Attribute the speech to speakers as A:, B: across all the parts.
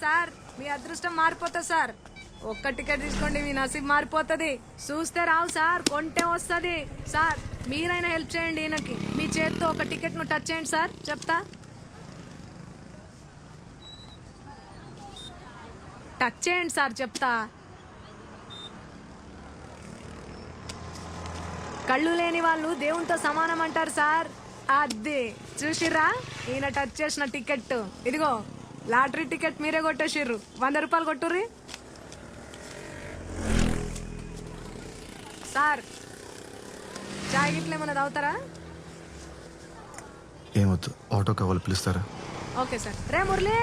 A: Sir మీ అదృష్టం మారిపోతుంది sir. ఒక్క టికెట్ తీసుకోండి మీ నసీబ్ మారిపోతుంది. చూస్తే రావు సార్, కొంటే వస్తుంది సార్. మీరైనా హెల్ప్ చేయండి ఈయనకి. మీ చేత్తో ఒక టికెట్ ను టచ్ చేయండి సార్. చెప్తా, టచ్ చేయండి సార్. చెప్తా, కళ్ళు లేని వాళ్ళు దేవునితో సమానం అంటారు సార్. అది చూసిర్రా, ఈయన టచ్ చేసిన టికెట్ ఇదిగో. లాటరీ టికెట్ మీరే కొట్టేసిర్రు. 100 రూపాయలు కొట్టుర్రి సార్. చాయ్ గిట్ల ఏమైనా తాగుతారా?
B: ఏమొద్దు, ఆటో కావాలి, పిలుస్తారా?
A: Okay sir. రే మురళి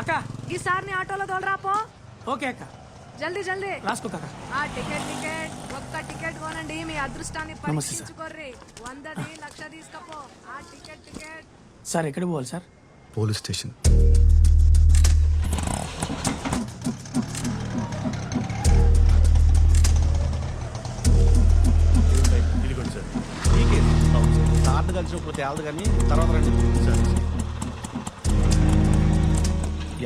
C: అక్క,
A: ఈ సార్ని ఆటోలో తోలరాపో.
C: ఓకే అక్క,
A: జల్దీ జల్దీ
C: రాసుకో అక్క.
A: ఆ టికెట్ ఒక్క టికెట్ కొనండి. మీ అదృష్టాన్ని పరీక్షించుకోర్రి. 100ది 1,00,000 తీసుకపో. ఆ టికెట్
C: సార్ ఎక్కడికి పోవాలి సార్?
B: Police station.
D: ఇదిగోండి సార్. మీకే సార్లు కలిసిపోతే ఆడదు కానీ తర్వాత రండి సార్.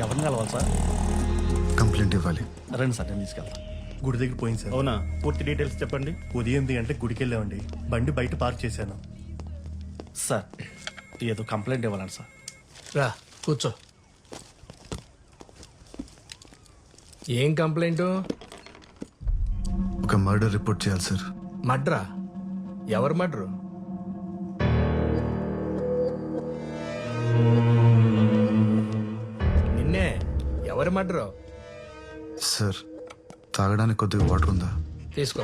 D: ఎవరిని కలవాలి సార్?
B: కంప్లైంట్ ఇవ్వాలి.
D: రండి సార్, నేను తీసుకెళ్తాను.
E: గుడి దగ్గర పోయింది సార్.
D: అవునా?
E: పూర్తి డీటెయిల్స్ చెప్పండి. ఉదయం 8 గంటలకు గుడికి వెళ్ళామండి. బండి బయట పార్క్ చేశాను.
D: సార్ ఏదో కంప్లైంట్ ఇవ్వాలండి సార్.
F: రా కూర్చో. ఏం కంప్లైంట్?
B: ఒక మర్డర్ రిపోర్ట్ చేయాలి సార్.
F: మడ్రా? ఎవరు మడ్రు? నిన్నే. ఎవరు మడ్రు?
B: సార్, తాగడానికి కొద్దిగా వాటర్ ఉందా?
F: తీసుకో.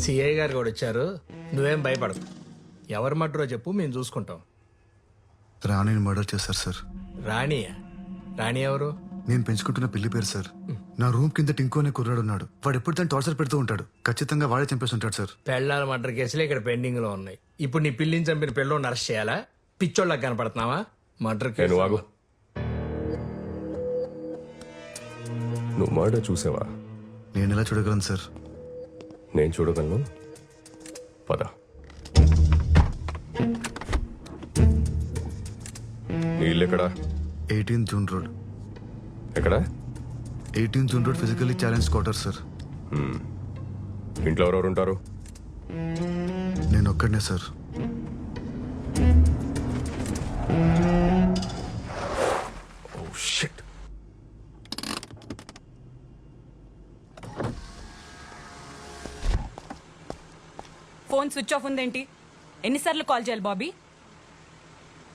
F: సిఐ గారు కూడా వచ్చారు. నువ్వేం భయపడకు. ఎవరు మడ్రో చెప్పు, మేము చూసుకుంటాం.
B: రాణిని మర్డర్ చేశారు సార్.
F: రాణియా? రాణి ఎవరు?
B: నేను పెంచుకుంటున్న పిల్లి పేరు సార్. నా రూమ్ కింద టింకో అనే కుర్రాడు ఉన్నాడు. వాడు ఎప్పుడు తను టార్చర్ పెడుతూ ఉంటాడు. ఖచ్చితంగా వాడే చంపేసి ఉంటాడు సార్.
F: పెళ్ళాల మర్డర్ కేసులు ఇక్కడ పెండింగ్ లో ఉన్నాయి. ఇప్పుడు నీ పిల్లిని చంపిన పిల్లని అరెస్ట్ చేయాలా? పిచ్చోళ్ళకి కనపడుతున్నావా? Murder case.
G: ఆగు. నువ్వు మర్డర్ చూసావా?
B: నేను ఎలా చూడగలను సార్?
G: నేను చూడగలను. పద. నీ ఇల్లు ఎక్కడా?
B: 18 జూన్ రోడ్.
G: ఎక్కడా?
B: 18 June road physically challenge quarter sir.
G: ఇంట్లో ఎవరెవరు ఉంటారు?
B: నేను ఒక్కడనే sir.
G: Oh shit.
H: Phone switch off ఉందేంటి? ఎన్నిసార్లు కాల్ చేయాలి బాబీ?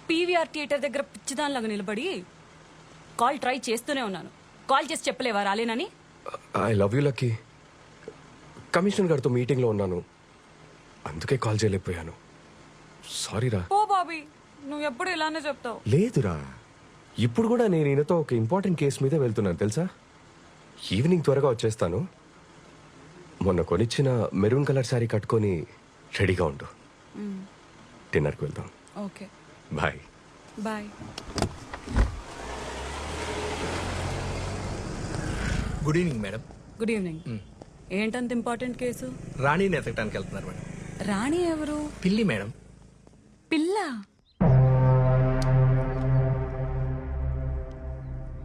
H: పీవీఆర్ థియేటర్ దగ్గర పిచ్చిదానిలాగా నిలబడి కాల్ ట్రై చేస్తూనే ఉన్నాను. కాల్ చేసి చెప్పలేవా రాలేనని?
G: I love you Lucky. Commissioner గారితో మీటింగ్లో ఉన్నాను, అందుకే కాల్ చేయలేకపోయాను. సారీరా.
H: ఓ బాబీ, నువ్వు ఎప్పుడు ఇలానే చెప్తావు.
G: లేదురా, ఇప్పుడు కూడా నేను ఈయనతో ఒక ఇంపార్టెంట్ కేసు మీద వెళ్తున్నాను తెలుసా. ఈవినింగ్ త్వరగా వచ్చేస్తాను. మొన్న కొనిచ్చిన మెరూన్ కలర్ శారీ కట్టుకొని రెడీగా ఉండు. డిన్నర్కి వెళ్దాం.
H: Okay,
G: bye.
H: Bye.
F: Good evening madam.
H: Good evening. ఏంటంత ఇంపార్టెంట్ కేసు?
F: రాణిని ఎతకడానికి వెళ్తున్నారు మేడం.
H: రాణి ఎవరు?
F: పిల్లి మేడం.
H: పిల్ల?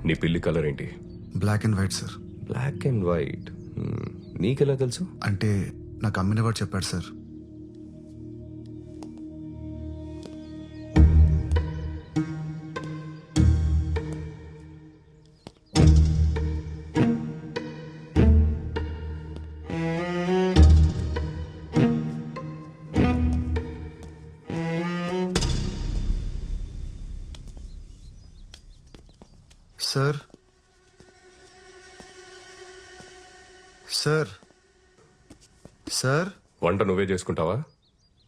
G: నీ పిల్లి కలర్ ఏంటి?
B: Black and white sir.
G: Black and white. నీకెలా తెలుసు?
B: అంటే నాకు అమ్మిన వాడు చెప్పాడు సార్. సార్ సార్ సార్
G: వంట నువ్వే చేసుకుంటావా?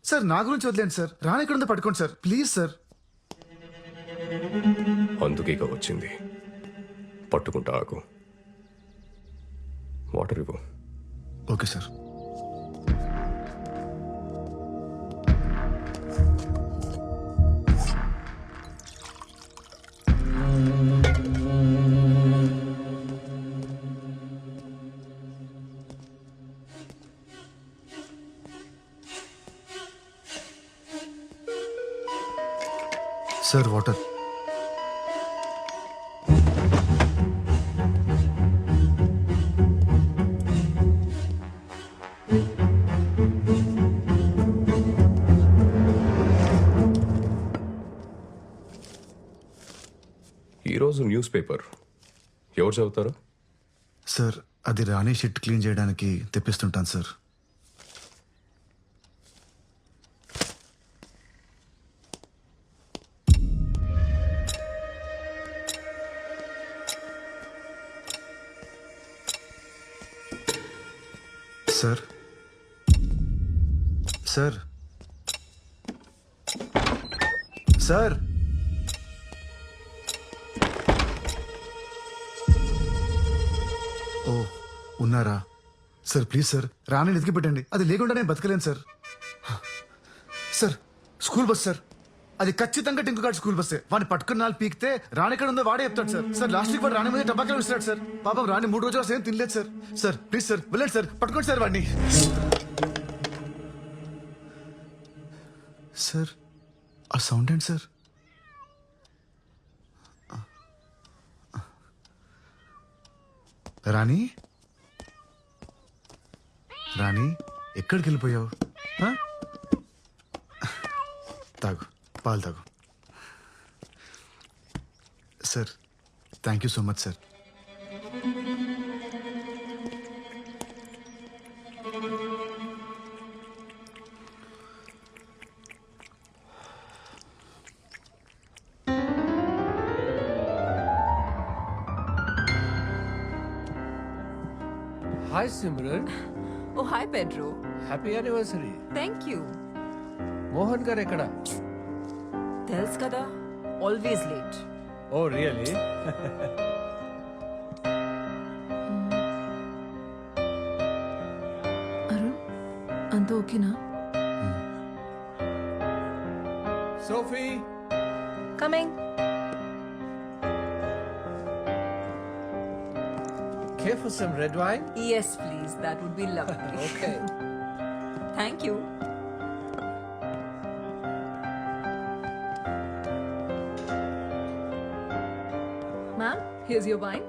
B: సార్ నా గురించి వదిలేండి సార్. రాణి ఎక్కడుందో పట్టుకోండి సార్, ప్లీజ్ సార్.
G: అందుకే ఇక వచ్చింది. పట్టుకుంటా ఆకు. వాటర్ ఇవ్వు.
B: Okay sir. Sir water.
G: ఈరోజు న్యూస్ పేపర్ ఎవరు చదువుతారు?
B: సార్ అది రాణి షిట్ క్లీన్ చేయడానికి తెప్పిస్తుంటాను సార్. సార్ సార్ సార్ ఓ ఉన్నారా సార్? ప్లీజ్ సార్ రాణిని ఎతికి పెట్టండి. అది లేకుండా నేను బతకలేను sir. Sir school bus sir, అది ఖచ్చితంగా టింకు గార్డ్ స్కూల్ బస్సే. వాడిని పట్టుకున్న నాలుగు పీకితే రాణి ఎక్కడ ఉందో వాడే చెప్తాడు సార్. సార్ లాస్ట్ వీక్ వాడు రాణి మీద టబాకాలు ఇస్తాడు సార్. పాపం రాణి 3 రోజులు అసలు ఏం తినలేదు సార్. సార్ ప్లీజ్ సార్ వెళ్ళండి సార్, పట్టుకోండి సార్ వాడిని. సార్ ఆ సౌండ్ ఏంటి సార్? రాణి రాణి ఎక్కడికి వెళ్ళిపోయావు? ఆ? తాగు, పాలు తాగు. Sir thank you so much sir.
I: Hi Simran,
H: oh hi Pedro.
I: happy anniversary.
H: Thank you.
I: Mohan గారు ఎక్కడ?
H: తెలుసు కదా, always late.
I: Oh really?
A: Arun అంత ఓకేనా?
I: Sophie,
A: coming.
I: care for some red wine?
H: Yes please, that would be lovely.
I: Okay.
H: Thank you.
A: Ma'am here's your wine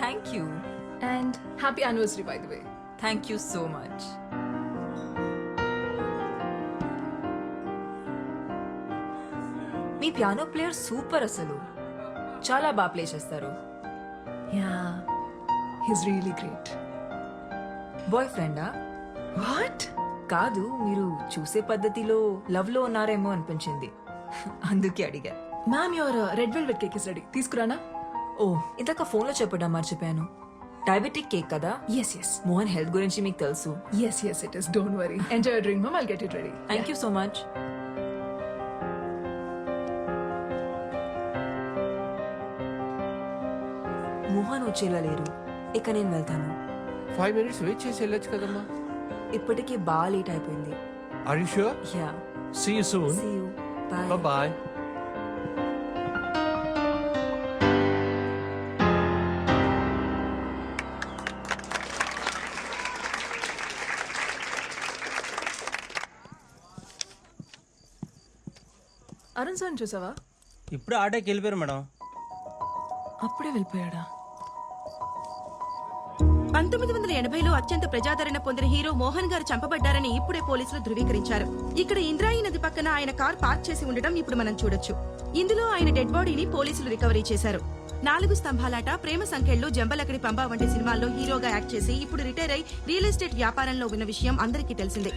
H: thank you.
A: And happy anniversary by the way.
H: Thank you so much. మీ piano player super, అసలు చాలా బాగా play చేస్తారు.
A: Yeah he's really great.
H: Boy ఫ్రెండా?
A: What?
H: కాదు, మీరు చూసే పద్ధతిలో లవ్ లో ఉన్నారేమో అనిపించింది, అందుకే అడిగా.
A: Ma'am your red velvet cake is ready. తీసుకురానా?
H: ఓ, ఇంతక ఫోన్ లో చెప్పడం మర్చిపోయాను. డయాబెటిక్ కేక్ కదా?
A: ఎస్ ఎస్
H: మోహన్ హెల్త్ గురించి మీకు తెలుసు.
A: Yes yes it is. Don't worry. Enjoy your drink ma'am. I'll get it ready.
H: Thank you so much. Mohan వచ్చేలా లేరు, ఇక నేను వెళ్తాను.
I: 5 minutes wait చేసి వెళ్ళొచ్చు కదమ్మా.
H: ఇప్పటికే బాగా లేట్ అయిపోయింది.
I: Are you sure?
H: Yeah,
I: See you soon.
H: See you, bye.
I: Bye bye.
A: Arun sir చూసావా?
J: ఇప్పుడు ఆటోకి వెళ్ళిపోయారు మేడం.
A: అప్పుడే వెళ్ళిపోయాడా?
K: 1980లో అత్యంత ప్రజాదరణ పొందిన హీరో మోహన్ గారు చంపబడ్డారని ఇప్పుడే పోలీసులు ధృవీకరించారు. ఇక్కడ ఇంద్రాయి నది పక్కన ఆయన కార్ పార్క్ చేసి ఉండడం ఇప్పుడు మనం చూడొచ్చు. ఇందులో ఆయన డెడ్ బాడీని పోలీసులు రికవరీ చేశారు. 4 స్తంభాలాట, ప్రేమ సంఖ్యలు, జంబలకడి పంబ వంటి సినిమాల్లో హీరోగా యాక్ట్ చేసి ఇప్పుడు రిటైర్ అయి రియల్ ఎస్టేట్ వ్యాపారంలో ఉన్న విషయం అందరికీ తెలిసిందే.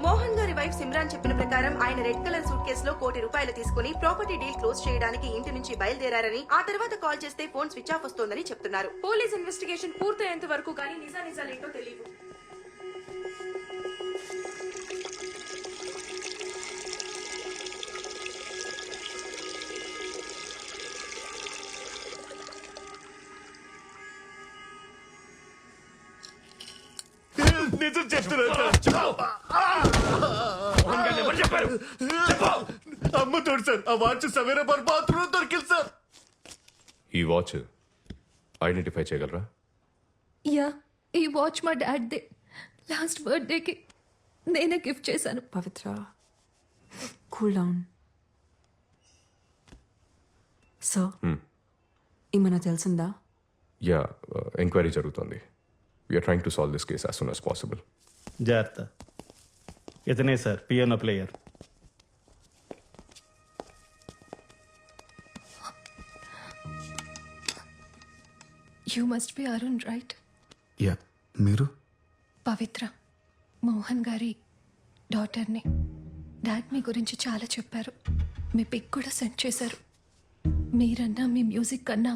K: మోహన్ గారి వైఫ్ సిమ్రాన్ చెప్పిన ప్రకారం ఆయన రెడ్ కలర్ సూట్ కేసులో ₹1 కోటి తీసుకుని ప్రాపర్టీ డీల్ క్లోజ్ చేయడానికి ఇంటి నుంచి బయలుదేరారని, ఆ తర్వాత కాల్ చేస్తే ఫోన్ స్విచ్ ఆఫ్ వస్తోందని చెప్తున్నారు. పోలీస్ ఇన్వెస్టిగేషన్ పూర్తయ్యేంత వరకు కానీ నిజానిజాలేంటో తెలియదు.
E: నిజం చెప్తున్నా అమ్మ తోడు సార్. ఆ వాచ్ సవేరా బాత్రూమ్ దొరికింది సార్.
G: ఈ వాచ్ ఐడెంటిఫై చేయగలరా?
A: యా, ఈ వాచ్ మా డాడ్ దే. లాస్ట్ బర్త్డేకి నేనే గిఫ్ట్ చేశాను.
H: పవిత్ర, కూల్ డౌన్. సో ఏమైనా తెలిసిందా?
G: యా, ఎంక్వైరీ జరుగుతుంది. We're trying to solve this case as soon as possible.
D: జాగ్రత్త. ఇతనే sir piano player.
A: You must be Arun, right?
B: Yeah, మీరు?
A: పవిత్ర, మోహన్ గారి డాటర్ని. డాడ్ మీ గురించి చాలా చెప్పారు. మీ పిక్ కూడా సెండ్ చేశారు. మీరన్నా మీ మ్యూజిక్ కన్నా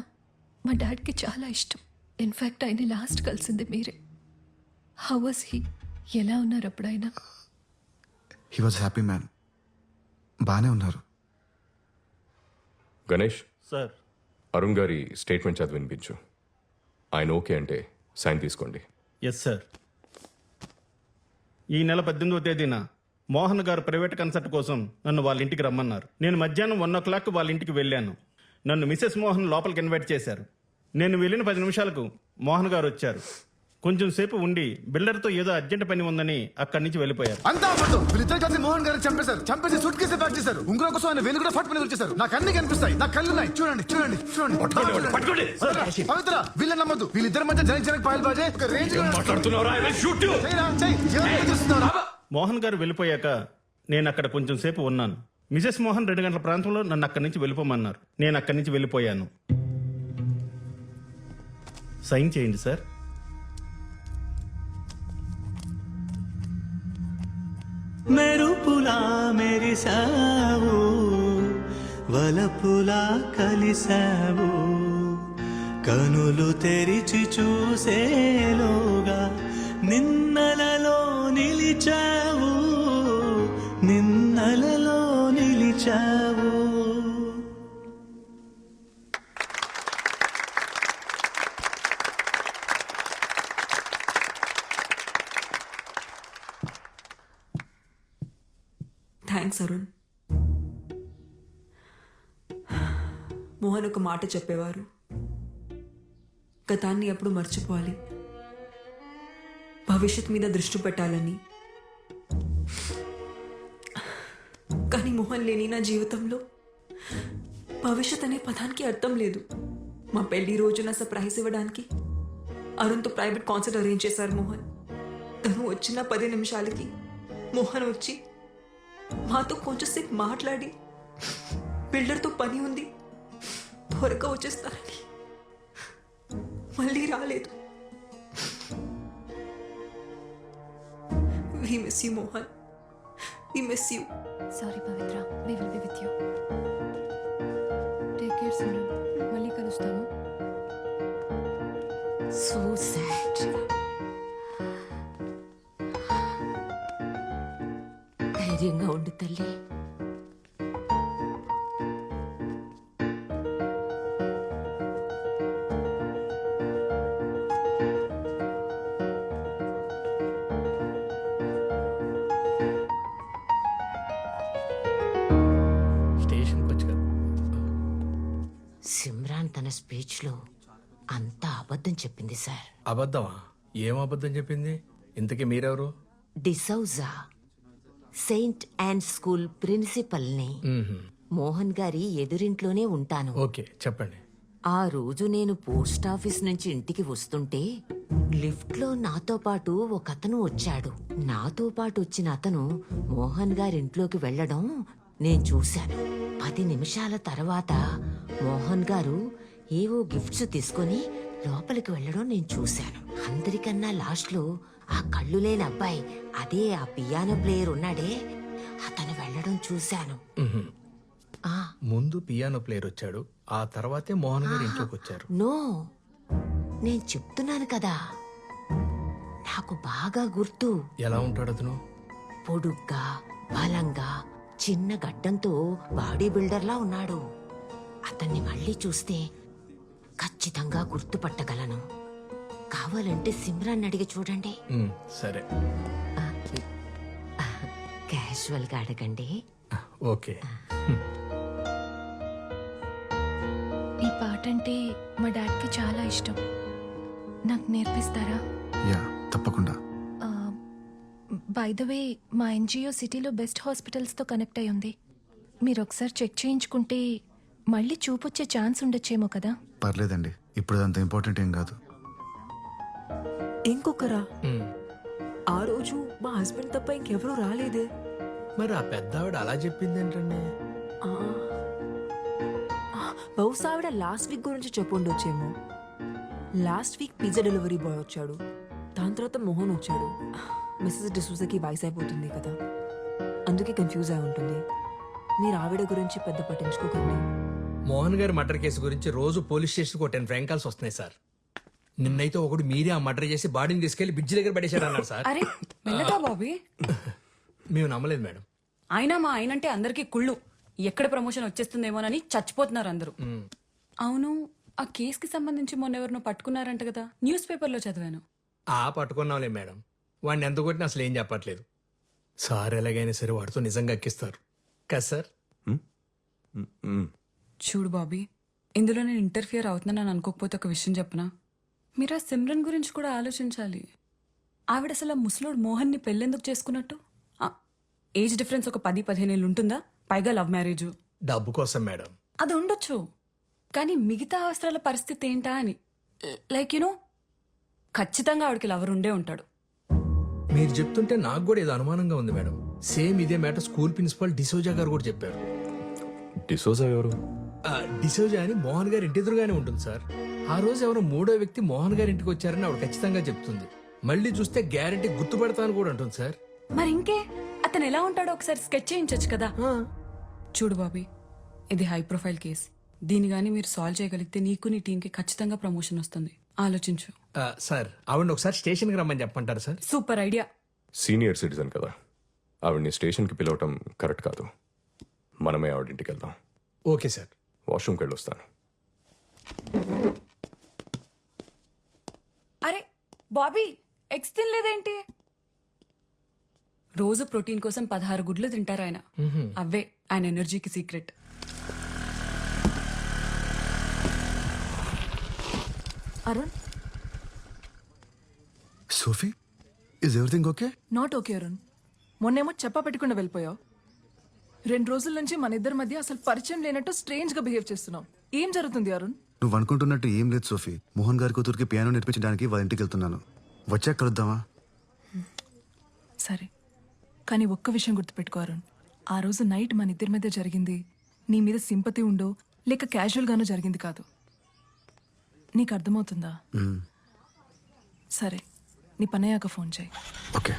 A: మా డాడ్కి చాలా ఇష్టం. ఇన్ఫ్యాక్ట్ ఆయన లాస్ట్ కలిసింది మీరే. How was he? ఎలా ఉన్నారు అప్పుడైనా?
B: He was happy man. బాగానే ఉన్నారు.
G: గణేష్,
D: సార్
G: అరుణ్ గారి స్టేట్మెంట్ చదివి వినిపించు. ఆయన ఓకే అంటే సైన్ తీసుకోండి.
D: Yes sir. ఈ నెల 18వ తేదీన మోహన్ గారు ప్రైవేట్ కన్సర్ట్ కోసం నన్ను వాళ్ళ ఇంటికి రమ్మన్నారు. నేను మధ్యాహ్నం 1:00 వాళ్ళ ఇంటికి వెళ్ళాను. నన్ను మిసెస్ మోహన్ లోపలికి ఇన్వైట్ చేశారు. నేను వెళ్ళిన 10 నిమిషాలకు మోహన్ గారు వచ్చారు. కొంచెం సేపు ఉండి బిల్డర్తో ఏదో అర్జెంట్ పని ఉందని అక్కడి నుంచి వెళ్ళిపోయారు.
B: అంతా అబద్ధం. వీళ్ళిద్దరు కలిసి మోహన్ గారిని చంపేశారు. చంపేసి సూట్ కేసు ప్యాక్ చేశారు. ఉంగరం కోసం ఆయన వేలు కూడా ఫట్ పని వచ్చేసారు. నాకు అన్ని కనిపిస్తాయి. నాకు కళ్ళున్నాయి. చూడండి చూడండి చూడండి. పవిత్ర, వీళ్ళని నమ్మద్దు. వీళ్ళిద్దరి మధ్య జనక్ పాయల్ బాజే ఒక రేంజ్ చూస్తున్నారా?
D: మోహన్ గారు వెళ్ళిపోయాక నేను అక్కడ కొంచెం సేపు ఉన్నాను. మిసెస్ మోహన్ 2 గంటల ప్రాంతంలో నన్ను అక్కడి నుంచి వెళ్ళిపోమన్నారు. నేను అక్కడి నుంచి వెళ్ళిపోయాను. సైన్ చేయండి సార్.
J: మెరుపులా మెరిసావు, వలపులా కలిసావు, కనులు తెరిచి చూసేలోగా నిన్నలలో నిలిచావు, నిన్నలలో నిలిచావు.
H: థ్యాంక్స్ అరుణ్. మోహన్ ఒక మాట చెప్పేవారు, గతాన్ని ఎప్పుడు మర్చిపోవాలి, భవిష్యత్ మీద దృష్టి పెట్టాలని. కానీ మోహన్ లేని నా జీవితంలో భవిష్యత్ అనే పదానికి అర్థం లేదు. మా పెళ్లి రోజున సర్ప్రైజ్ ఇవ్వడానికి అరుణ్తో ప్రైవేట్ కాన్సర్ట్ అరేంజ్ చేశారు మోహన్. తను వచ్చిన 10 నిమిషాలకి మోహన్ వచ్చి మాతో కొంచెంసేపు మాట్లాడి బిల్డర్తో పని ఉంది త్వరగా వచ్చేస్తారని మళ్ళీ రాలేదు. We miss you, Mohan. We miss you.
A: Sorry Pavitra, we will be with you. Take care, Simran. మళ్ళీ కలుస్తాను.
H: So sad. ధైర్యంగా ఉండు తల్లి.
F: స్టేషన్కి వచ్చి కదా.
L: సిమ్రాన్ తన స్పీచ్లో అంతా అబద్ధం చెప్పింది సార్.
F: అబద్ధమా? ఏం అబద్ధం చెప్పింది? ఇంతకీ మీరెవరు?
L: డిసౌజా, సెయింట్ యాన్ స్కూల్ ప్రిన్సిపల్ని. మోహన్ గారి ఎదురింట్లోనే ఉంటాను.
F: ఓకే, చెప్పండి.
L: ఆ రోజు నేను పోస్ట్ ఆఫీస్ నుంచి ఇంటికి వస్తుంటే లిఫ్ట్ లో నాతో పాటు ఒక అతను వచ్చాడు. నాతో పాటు వచ్చిన అతను మోహన్ గారింట్లోకి వెళ్లడం నేను చూశాను. 10 నిమిషాల తర్వాత మోహన్ గారు ఏవో గిఫ్ట్స్ తీసుకొని లోపలికి వెళ్లడం నేను చూశాను. అందరికన్నా లాస్ట్ లో ఆ కళ్ళు లేని అబ్బాయి, అదే ఆ పియానో ప్లేయర్ ఉన్నాడే, అతను వెళ్లడం చూశాను.
F: ముందు పియానో ప్లేయర్ వచ్చాడు, ఆ తర్వాతే మోహన్ గారు ఇంట్లోకి వచ్చారు.
L: నో, నేను చెప్తున్నాను కదా, నాకు బాగా గుర్తు.
F: ఎలా ఉంటాడు అతను?
L: పొడుగ్గా, బలంగా, చిన్న గడ్డంతో బాడీ బిల్డర్లా ఉన్నాడు. అతన్ని మళ్ళీ చూస్తే ఖచ్చితంగా గుర్తుపట్టగలను. కావాలంటే సిమ్రాన్ అడిగి చూడండి.
F: సరే,
L: క్యాజువల్ గా అడగండి.
F: ఓకే.
A: ఈ పాట ఆర్ట్ అంటే మా డాడ్కి చాలా ఇష్టం. నాకు నేర్పిస్తారా?
B: యా తప్పకుండా.
A: బై ద వే, మా ఎన్జిఓ సిటీలో బెస్ట్ హాస్పిటల్స్తో కనెక్ట్ అయి ఉంది. మీరు ఒకసారి చెక్ చేయించుకుంటే మళ్ళీ చూపొచ్చే ఛాన్స్ ఉండొచ్చేమో కదా.
B: పర్లేదండి, ఇప్పుడు అంత ఇంపార్టెంట్ ఏం కాదు.
L: ఇంకొకరా? ఆ రోజు మా హస్బెండ్ తప్ప ఇంకెవరూ రాలేదే.
F: మరి ఆ పెద్ద ఆవిడ అలా చెప్పింది ఏంటండి?
L: బహుశా ఆవిడ లాస్ట్ వీక్ గురించి చెప్పుండొచ్చేమో. Last week pizza delivery boy వచ్చాడు, దాని తర్వాత మోహన్ వచ్చాడు. మిస్సెస్ డిసూజాకి వయసు అయిపోతుంది కదా, అందుకే కన్ఫ్యూజ్ అయి ఉంటుంది. మీరు ఆవిడ గురించి పెద్ద పట్టించుకోకండి.
F: మోహన్ గారి మర్డర్ కేసు గురించి రోజు పోలీస్ స్టేషన్కి 10 ఫ్రాంక్ కాల్స్ వస్తున్నాయి సార్. నిన్నైతే ఒకడు మీరే ఆ మర్డర్ చేసి బాడీని తీసుకెళ్లి బ్రిడ్జ్ దగ్గర పడేశాడు అన్నారు సార్.
H: అరే మెల్లగా బాబీ.
F: మేము నమ్మలేదు మేడం.
H: అయినా మా ఆయనంటే అందరికీ కుళ్ళు. ఎక్కడ ప్రమోషన్ వచ్చేస్తుందేమోనని చచ్చిపోతున్నారు అందరూ. అవును, ఆ కేసుకి సంబంధించి మొన్న ఎవరినో పట్టుకున్నారంట కదా, న్యూస్ పేపర్లో చదివాను.
F: పట్టుకున్నాంలే మేడం. వాడిని ఎంత కొట్టినా అసలు ఏం చెప్పట్లేదు. సార్ ఎలాగైనా సరే వాడితో నిజంగా ఎక్కిస్తారు కదా సార్.
H: చూడు బాబీ, ఇందులో నేను ఇంటర్ఫియర్ అవుతున్నానని అనుకోకపోతే ఒక విషయం చెప్పనా? మీరు ఆ సిమ్రన్ గురించి కూడా ఆలోచించాలి. ఆవిడ అసలు ఆ ముసలోడు మోహన్ని పెళ్ళెందుకు చేసుకున్నట్టు? ఏజ్ డిఫరెన్స్ ఒక 10-15 ఏళ్ళు ఉంటుందా? పైగా లవ్ మ్యారేజ్.
F: డబ్బు కోసం మేడం.
H: అది ఉండొచ్చు, కానీ మిగతా అవసరాల పరిస్థితి ఏంటా అని. లైక్ యూనో, ఖచ్చితంగా ఆవిడకి లవర్ ఉండే ఉంటాడు.
F: మీరు చెప్తుంటే నాకు కూడా ఏదో అనుమానంగా ఉంది మేడం. సేమ్ ఇదే మ్యాటర్ స్కూల్ ప్రిన్సిపల్ డిసోజా గారు కూడా చెప్పారు.
G: డిసోజా ఎవరు?
F: డిసోజా అని మోహన్ గారి ఇంటి ఎదురుగానే ఉంటుంది సార్. ఆ రోజు ఎవరో 3వ వ్యక్తి మోహన్ గారి ఇంటికి వచ్చారని ఆవిడ ఖచ్చితంగా చెప్తుంది. మళ్ళీ చూస్తే గ్యారెంటీ గుర్తుపడతాను కూడా అంటుంది సార్.
H: మరి ఇంకే, అతను ఎలా ఉంటాడో ఒకసారి స్కెచ్ చేయించచ్చు కదా. చూడు బాబీ, ఇది హై ప్రొఫైల్ కేస్. దీని గానీ మీరు సాల్వ్ చేయగలిగితే నీకు నీ టీంకి ఖచ్చితంగా ప్రమోషన్ వస్తుంది. ఆలోచించు.
F: సార్ ఆవిడ ఒకసారి స్టేషన్కి రమ్మని చెప్పంటారు sir?
H: Super idea.
G: Senior citizen కదా, ఆవిడ్ని స్టేషన్కి పిలవటం కరెక్ట్ కాదు. మనమే ఆవిడింటికి వెళ్దాం.
F: Okay sir.
G: వాష్రూమ్కి వెళ్ళొస్తాను.
H: అరే బాబీ, ఎగ్స్ తినలేదేంటి? రోజు ప్రోటీన్ కోసం 16 గుడ్లు తింటారు ఆయన. అవే ఆయన ఎనర్జీకి secret.
A: Arun,
B: Sophie, is everything okay?
A: Not okay Arun. మొన్నేమో చెప్ప పెట్టుకుండా వెళ్ళిపోయావు. 2 రోజుల నుంచి మన ఇద్దరి మధ్య అసలు పరిచయం లేనట్టు స్ట్రేంజ్ గా బిహేవ్ చేస్తున్నావు. ఏం జరుగుతుంది అరుణ్?
B: నువ్వు అనుకుంటున్నట్టు ఏం లేదు సోఫీ. మోహన్ గారి కూతురికి పియానో నేర్పించడానికి వాళ్ళ ఇంటికి వెళ్తున్నాను. వచ్చాక కలుద్దామా?
A: సరే, కానీ ఒక్క విషయం గుర్తుపెట్టుకో అరుణ్. ఆ రోజు నైట్ మన ఇద్దరి మధ్య జరిగింది నీ మీద సింపతి ఉండో లేక క్యాజువల్ గానో జరిగింది కాదు. నీకు అర్థమవుతుందా? సరే, నీ పనయ్యాక ఫోన్ చేయి.
B: ఓకే.